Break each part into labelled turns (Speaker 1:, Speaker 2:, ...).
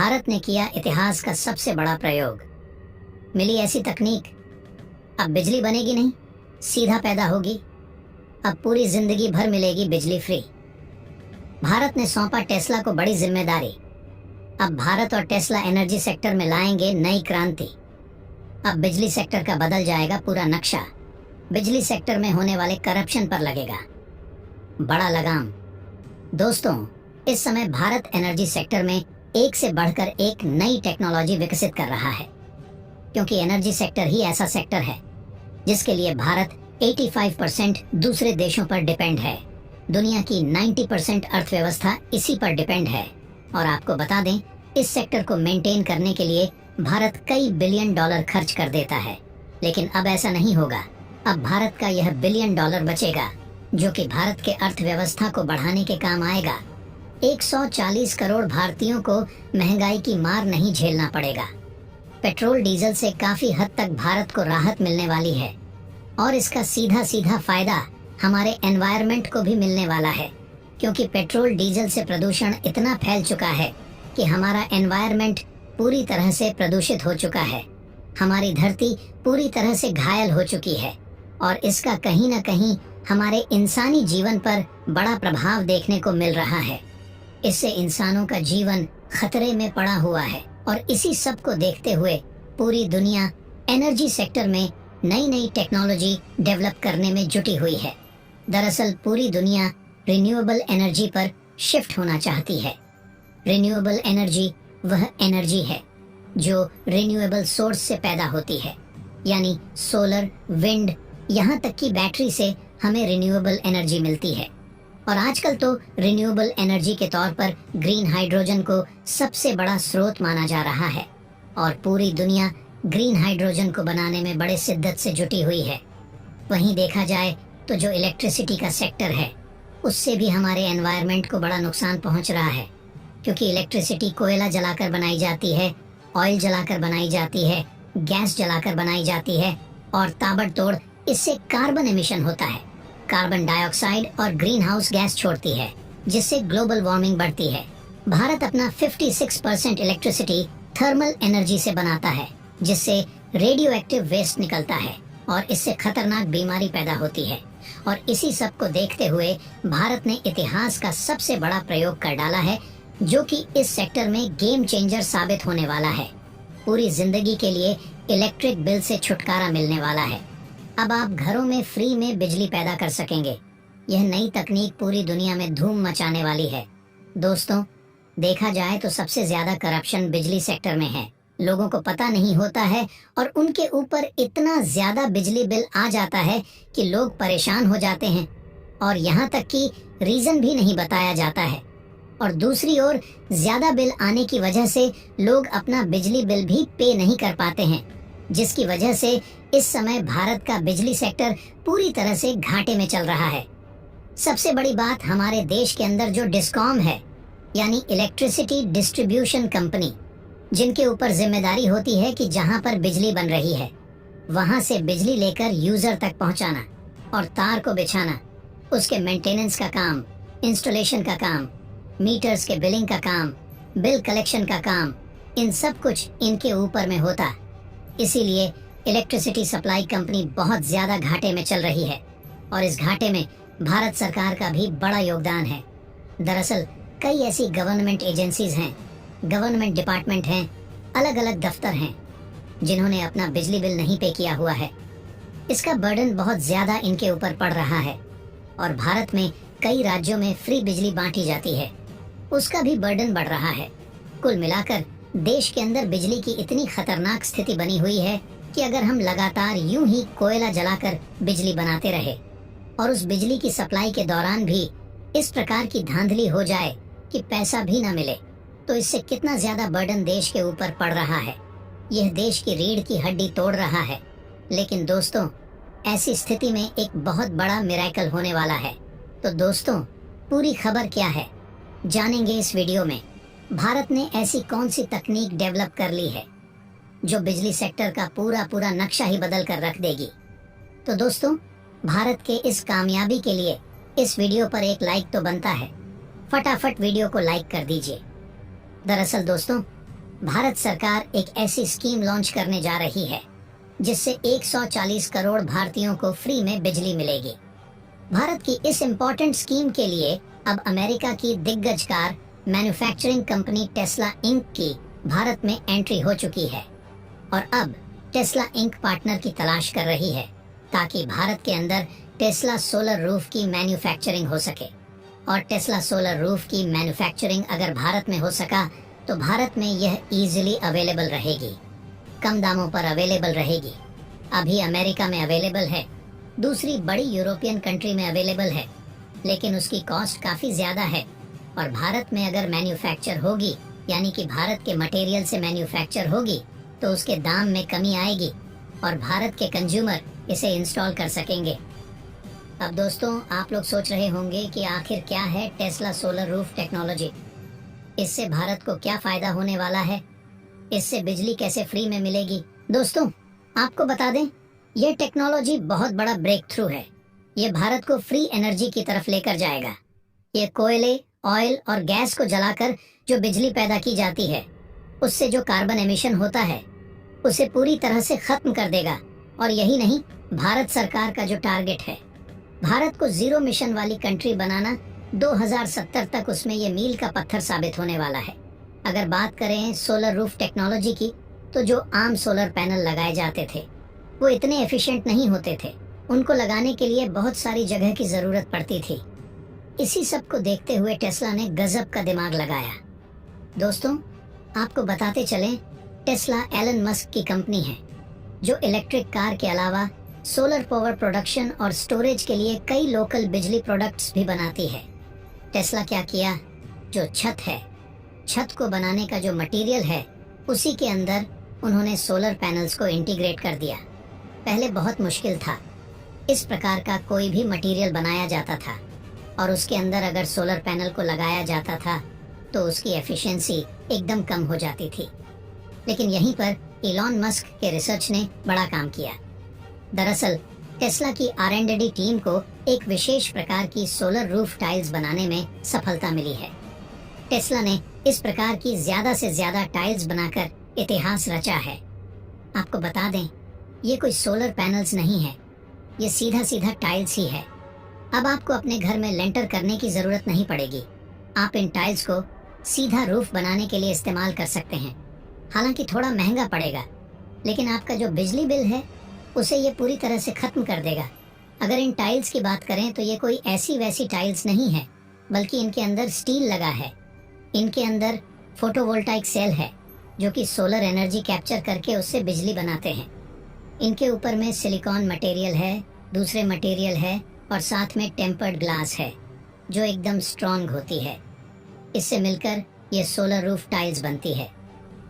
Speaker 1: भारत ने किया इतिहास का सबसे बड़ा प्रयोग। मिली ऐसी तकनीक, अब बिजली बनेगी नहीं, सीधा पैदा होगी। अब पूरी जिंदगी भर मिलेगी बिजली फ्री। भारत ने सौंपा टेस्ला को बड़ी जिम्मेदारी। अब भारत और टेस्ला एनर्जी सेक्टर में लाएंगे नई क्रांति। अब बिजली सेक्टर का बदल जाएगा पूरा नक्शा। बिजली सेक्टर में होने वाले करप्शन पर लगेगा बड़ा लगाम। दोस्तों, इस समय भारत एनर्जी सेक्टर में एक से बढ़कर एक नई टेक्नोलॉजी विकसित कर रहा है, क्योंकि एनर्जी सेक्टर ही ऐसा सेक्टर है जिसके लिए भारत 85% दूसरे देशों पर डिपेंड है। दुनिया की 90% अर्थव्यवस्था इसी पर डिपेंड है। और आपको बता दें, इस सेक्टर को मेंटेन करने के लिए भारत कई बिलियन डॉलर खर्च कर देता है। लेकिन अब ऐसा नहीं होगा। अब भारत का यह बिलियन डॉलर बचेगा, जो कि भारत के अर्थव्यवस्था को बढ़ाने के काम आएगा। 140 करोड़ भारतीयों को महंगाई की मार नहीं झेलना पड़ेगा। पेट्रोल डीजल से काफी हद तक भारत को राहत मिलने वाली है और इसका सीधा सीधा फायदा हमारे एनवायरनमेंट को भी मिलने वाला है, क्योंकि पेट्रोल डीजल से प्रदूषण इतना फैल चुका है कि हमारा एनवायरनमेंट पूरी तरह से प्रदूषित हो चुका है। हमारी धरती पूरी तरह से घायल हो चुकी है और इसका कहीं न कहीं हमारे इंसानी जीवन पर बड़ा प्रभाव देखने को मिल रहा है। इससे इंसानों का जीवन खतरे में पड़ा हुआ है और इसी सब को देखते हुए पूरी दुनिया एनर्जी सेक्टर में नई नई टेक्नोलॉजी डेवलप करने में जुटी हुई है। दरअसल पूरी दुनिया रिन्यूएबल एनर्जी पर शिफ्ट होना चाहती है। रिन्यूएबल एनर्जी वह एनर्जी है जो रिन्यूएबल सोर्स से पैदा होती है, यानी सोलर, विंड, यहाँ तक कि बैटरी से हमें रिन्यूएबल एनर्जी मिलती है। और आजकल तो रिन्यूएबल एनर्जी के तौर पर ग्रीन हाइड्रोजन को सबसे बड़ा स्रोत माना जा रहा है और पूरी दुनिया ग्रीन हाइड्रोजन को बनाने में बड़े शिद्दत से जुटी हुई है। वहीं देखा जाए तो जो इलेक्ट्रिसिटी का सेक्टर है, उससे भी हमारे एनवायरनमेंट को बड़ा नुकसान पहुंच रहा है, क्योंकि इलेक्ट्रिसिटी कोयला जलाकर बनाई जाती है, ऑयल जलाकर बनाई जाती है, गैस जलाकर बनाई जाती है और ताबड़तोड़ इससे कार्बन एमिशन होता है। कार्बन डाइऑक्साइड और ग्रीन हाउस गैस छोड़ती है, जिससे ग्लोबल वार्मिंग बढ़ती है। भारत अपना 56% इलेक्ट्रिसिटी थर्मल एनर्जी से बनाता है, जिससे रेडियो एक्टिव वेस्ट निकलता है और इससे खतरनाक बीमारी पैदा होती है। और इसी सब को देखते हुए भारत ने इतिहास का सबसे बड़ा प्रयोग कर डाला है, जो कि इस सेक्टर में गेम चेंजर साबित होने वाला है। पूरी जिंदगी के लिए इलेक्ट्रिक बिल से छुटकारा मिलने वाला है। अब आप घरों में फ्री में बिजली पैदा कर सकेंगे। यह नई तकनीक पूरी दुनिया में धूम मचाने वाली है। दोस्तों, देखा जाए तो सबसे ज्यादा करप्शन बिजली सेक्टर में है। लोगों को पता नहीं होता है और उनके ऊपर इतना ज्यादा बिजली बिल आ जाता है कि लोग परेशान हो जाते हैं और यहाँ तक कि रीजन भी नहीं बताया जाता है। और दूसरी ओर ज्यादा बिल आने की वजह से लोग अपना बिजली बिल भी पे नहीं कर पाते हैं, जिसकी वजह से इस समय भारत का बिजली सेक्टर पूरी तरह से घाटे में चल रहा है। सबसे बड़ी बात, हमारे देश के अंदर जो डिस्कॉम है, यानी इलेक्ट्रिसिटी डिस्ट्रीब्यूशन कंपनी, जिनके ऊपर जिम्मेदारी होती है कि जहां पर बिजली बन रही है वहां से बिजली लेकर यूजर तक पहुंचाना और तार को बिछाना, उसके मेंटेनेंस का काम, इंस्टॉलेशन का काम, मीटर्स के बिलिंग का काम, बिल कलेक्शन का काम, इन सब कुछ इनके ऊपर में होता। इसीलिए इलेक्ट्रिसिटी सप्लाई कंपनी बहुत ज्यादा घाटे में चल रही है और इस घाटे में भारत सरकार का भी बड़ा योगदान है। दरअसल कई ऐसी गवर्नमेंट एजेंसीज हैं, गवर्नमेंट डिपार्टमेंट हैं, अलग अलग दफ्तर हैं, जिन्होंने अपना बिजली बिल नहीं पे किया हुआ है। इसका बर्डन बहुत ज्यादा इनके ऊपर पड़ रहा है और भारत में कई राज्यों में फ्री बिजली बांटी जाती है, उसका भी बर्डन बढ़ रहा है। कुल मिलाकर देश के अंदर बिजली की इतनी खतरनाक स्थिति बनी हुई है कि अगर हम लगातार यूं ही कोयला जलाकर बिजली बनाते रहे और उस बिजली की सप्लाई के दौरान भी इस प्रकार की धांधली हो जाए कि पैसा भी न मिले, तो इससे कितना ज्यादा बर्डन देश के ऊपर पड़ रहा है। यह देश की रीढ़ की हड्डी तोड़ रहा है। लेकिन दोस्तों, ऐसी स्थिति में एक बहुत बड़ा मिरेकल होने वाला है। तो दोस्तों, पूरी खबर क्या है जानेंगे इस वीडियो में। भारत ने ऐसी कौन सी तकनीक डेवलप कर ली है जो बिजली सेक्टर का पूरा नक्शा ही बदल कर रख देगी। तो दोस्तों, भारत के इस कामयाबी के लिए इस वीडियो पर एक लाइक तो बनता है। फटाफट वीडियो को लाइक कर दीजिए। दरअसल दोस्तों, भारत सरकार एक ऐसी स्कीम लॉन्च करने जा रही है जिससे 140 करोड़ भारतीयों को फ्री में बिजली मिलेगी। भारत की इस इम्पोर्टेंट स्कीम के लिए अब अमेरिका की दिग्गज car manufacturing company Tesla Inc की भारत में एंट्री हो चुकी है और अब टेस्ला इंक पार्टनर की तलाश कर रही है ताकि भारत के अंदर टेस्ला सोलर रूफ की मैन्युफैक्चरिंग हो सके। और टेस्ला सोलर रूफ की मैन्युफैक्चरिंग अगर भारत में हो सका तो भारत में यह इजीली अवेलेबल रहेगी, कम दामों पर अवेलेबल रहेगी। अभी अमेरिका में अवेलेबल है, दूसरी बड़ी यूरोपियन कंट्री में अवेलेबल है, लेकिन उसकी कॉस्ट काफ़ी ज़्यादा है। और भारत में अगर मैन्युफैक्चर होगी, यानी कि भारत के मटेरियल से मैन्युफैक्चर होगी, तो उसके दाम में कमी आएगी और भारत के कंज्यूमर इसे इंस्टॉल कर सकेंगे। अब दोस्तों, आप लोग सोच रहे होंगे कि आखिर क्या है टेस्ला सोलर रूफ टेक्नोलॉजी, इससे भारत को क्या फ़ायदा होने वाला है, इससे बिजली कैसे फ्री में मिलेगी। दोस्तों, आपको बता दें, यह टेक्नोलॉजी बहुत बड़ा ब्रेक थ्रू है। ये भारत को फ्री एनर्जी की तरफ लेकर जाएगा। ये कोयले, ऑयल और गैस को जलाकर जो बिजली पैदा की जाती है, उससे जो कार्बन एमिशन होता है, उसे पूरी तरह से खत्म कर देगा। और यही नहीं, भारत सरकार का जो टारगेट है, भारत को जीरो मिशन वाली कंट्री बनाना, 2070 तक उसमें ये मील का पत्थर साबित होने वाला है। अगर बात करें सोलर रूफ टेक्नोलॉजी की, तो जो आम सोलर पैनल लगाए जाते थे वो इतने एफिशिएंट नहीं होते थे। उनको लगाने के लिए बहुत सारी जगह की ज़रूरत पड़ती थी। इसी सब को देखते हुए टेस्ला ने गजब का दिमाग लगाया। दोस्तों, आपको बताते चलें, टेस्ला एलन मस्क की कंपनी है जो इलेक्ट्रिक कार के अलावा सोलर पावर प्रोडक्शन और स्टोरेज के लिए कई लोकल बिजली प्रोडक्ट्स भी बनाती है। टेस्ला क्या किया, जो छत है, छत को बनाने का जो मटेरियल है, उसी के अंदर उन्होंने सोलर पैनल्स को इंटीग्रेट कर दिया। पहले बहुत मुश्किल था, इस प्रकार का कोई भी मटेरियल बनाया जाता था और उसके अंदर अगर सोलर पैनल को लगाया जाता था तो उसकी एफिशिएंसी एकदम कम हो जाती थी। लेकिन यहीं पर इलॉन मस्क के रिसर्च ने बड़ा काम किया। दरअसल टेस्ला की R&D टीम को एक विशेष प्रकार की सोलर रूफ टाइल्स बनाने में सफलता मिली है। टेस्ला ने इस प्रकार की ज्यादा से ज्यादा टाइल्स बनाकर इतिहास रचा है। आपको बता दें, ये कोई सोलर पैनल्स नहीं है, ये सीधा सीधा टाइल्स ही है। अब आपको अपने घर में लेंटर करने की जरूरत नहीं पड़ेगी। आप इन टाइल्स को सीधा रूफ बनाने के लिए इस्तेमाल कर सकते हैं। हालांकि थोड़ा महंगा पड़ेगा, लेकिन आपका जो बिजली बिल है उसे ये पूरी तरह से खत्म कर देगा। अगर इन टाइल्स की बात करें तो ये कोई ऐसी वैसी टाइल्स नहीं है, बल्कि इनके अंदर स्टील लगा है। इनके अंदर फोटोवोल्टाइक सेल है जो कि सोलर एनर्जी कैप्चर करके उससे बिजली बनाते हैं। इनके ऊपर में सिलिकॉन मटेरियल है, दूसरे मटेरियल है और साथ में टेम्पर्ड ग्लास है जो एकदम स्ट्रॉन्ग होती है। इससे मिलकर ये सोलर रूफ टाइल्स बनती है।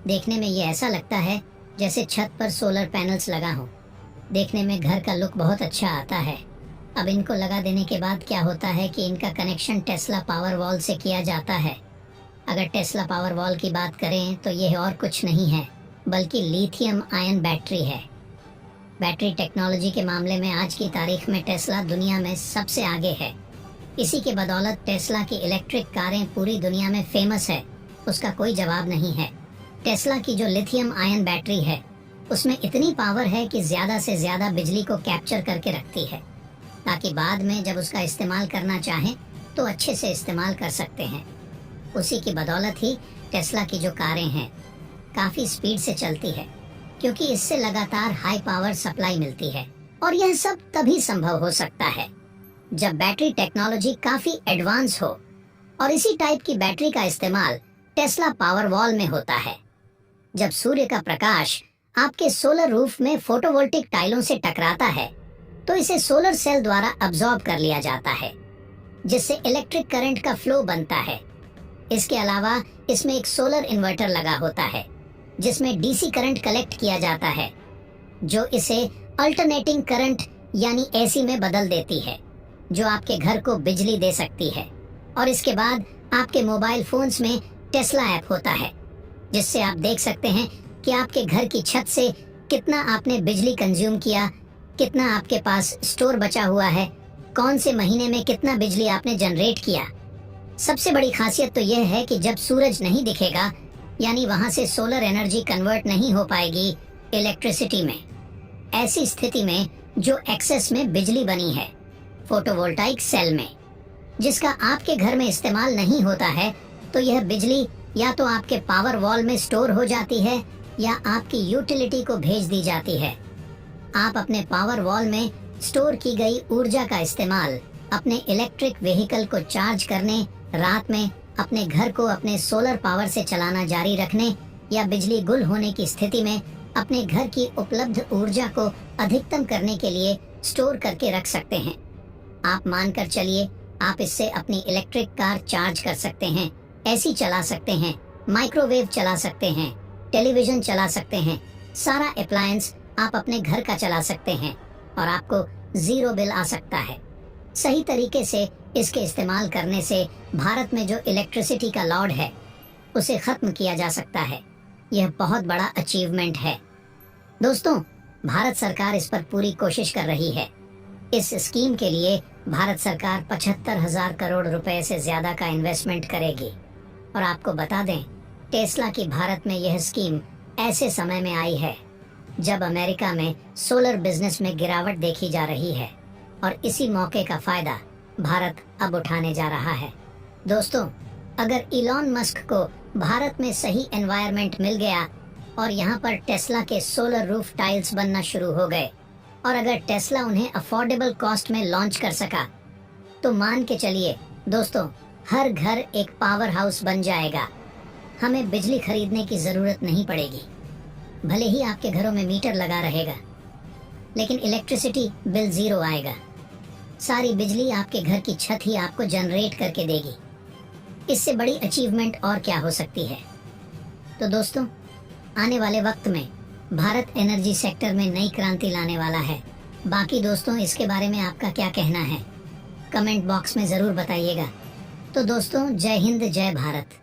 Speaker 1: देखने में ये ऐसा लगता है जैसे छत पर सोलर पैनल्स लगा हो। देखने में घर का लुक बहुत अच्छा आता है। अब इनको लगा देने के बाद क्या होता है कि इनका कनेक्शन टेस्ला पावर वॉल से किया जाता है। अगर टेस्ला पावर वॉल की बात करें तो यह और कुछ नहीं है बल्कि लिथियम आयन बैटरी है। बैटरी टेक्नोलॉजी के मामले में आज की तारीख में टेस्ला दुनिया में सबसे आगे है। इसी के बदौलत टेस्ला की इलेक्ट्रिक कारें पूरी दुनिया में फेमस है, उसका कोई जवाब नहीं है। टेस्ला की जो लिथियम आयन बैटरी है उसमें इतनी पावर है कि ज़्यादा से ज़्यादा बिजली को कैप्चर करके रखती है, ताकि बाद में जब उसका इस्तेमाल करना चाहें तो अच्छे से इस्तेमाल कर सकते हैं। उसी की बदौलत ही टेस्ला की जो कारें हैं काफ़ी स्पीड से चलती है, क्योंकि इससे लगातार हाई पावर सप्लाई मिलती है। और यह सब तभी संभव हो सकता है जब बैटरी टेक्नोलॉजी काफ़ी एडवांस हो। और इसी टाइप की बैटरी का इस्तेमाल टेस्ला पावर वॉल में होता है। जब सूर्य का प्रकाश आपके सोलर रूफ में फोटोवोल्टिक टाइलों से टकराता है तो इसे सोलर सेल द्वारा अब्सॉर्ब कर लिया जाता है, जिससे इलेक्ट्रिक करंट का फ्लो बनता है। इसके अलावा इसमें एक सोलर इन्वर्टर लगा होता है जिसमें डीसी करंट कलेक्ट किया जाता है, जो इसे अल्टरनेटिंग करंट यानी एसी में बदल देती है, जो आपके घर को बिजली दे सकती है। और इसके बाद आपके मोबाइल फोन्स में टेस्ला ऐप होता है, जिससे आप देख सकते हैं कि आपके घर की छत से कितना आपने बिजली कंज्यूम किया, कितना आपके पास स्टोर बचा हुआ है, कौन से महीने में कितना बिजली आपने जनरेट किया। सबसे बड़ी खासियत तो यह है कि जब सूरज नहीं दिखेगा यानी वहां से सोलर एनर्जी कन्वर्ट नहीं हो पाएगी इलेक्ट्रिसिटी में। ऐसी स्थिति में जो एक्सेस में बिजली बनी है फोटोवोल्टाइक सेल में, जिसका आपके घर में इस्तेमाल नहीं होता है, तो यह बिजली या तो आपके पावर वॉल में स्टोर हो जाती है या आपकी यूटिलिटी को भेज दी जाती है। आप अपने पावर वॉल में स्टोर की गई ऊर्जा का इस्तेमाल अपने इलेक्ट्रिक व्हीकल को चार्ज करने, रात में अपने घर को अपने सोलर पावर से चलाना जारी रखने या बिजली गुल होने की स्थिति में अपने घर की उपलब्ध ऊर्जा को अधिकतम करने के लिए स्टोर करके रख सकते हैं। आप मानकर चलिए, आप इससे अपनी इलेक्ट्रिक कार चार्ज कर सकते हैं, एसी चला सकते हैं, माइक्रोवेव चला सकते हैं, टेलीविजन चला सकते हैं। सारा अप्लायंस आप अपने घर का चला सकते हैं और आपको जीरो बिल आ सकता है। सही तरीके से इसके इस्तेमाल करने से भारत में जो इलेक्ट्रिसिटी का लॉड है उसे खत्म किया जा सकता है। यह बहुत बड़ा अचीवमेंट है। दोस्तों, भारत सरकार इस पर पूरी कोशिश कर रही है। इस स्कीम के लिए भारत सरकार 75,000 करोड़ रुपए से ज्यादा का इन्वेस्टमेंट करेगी। और आपको बता दें, टेस्ला की भारत में यह स्कीम ऐसे समय में आई है जब अमेरिका में सोलर बिजनेस में गिरावट देखी जा रही है और इसी मौके का फायदा भारत अब उठाने जा रहा है। दोस्तों, अगर इलॉन मस्क को भारत में सही एनवायरनमेंट मिल गया और यहाँ पर टेस्ला के सोलर रूफ टाइल्स बनना शुरू हो गए और अगर टेस्ला उन्हें अफोर्डेबल कॉस्ट में लॉन्च कर सका, तो मान के चलिए दोस्तों, हर घर एक पावर हाउस बन जाएगा। हमें बिजली खरीदने की जरूरत नहीं पड़ेगी। भले ही आपके घरों में मीटर लगा रहेगा, लेकिन इलेक्ट्रिसिटी बिल जीरो आएगा। सारी बिजली आपके घर की छत ही आपको जनरेट करके देगी। इससे बड़ी अचीवमेंट और क्या हो सकती है। तो दोस्तों, आने वाले वक्त में भारत एनर्जी सेक्टर में नई क्रांति लाने वाला है। बाकी दोस्तों, इसके बारे में आपका क्या कहना है, कमेंट बॉक्स में जरूर बताइएगा। तो दोस्तों, जय हिंद, जय भारत।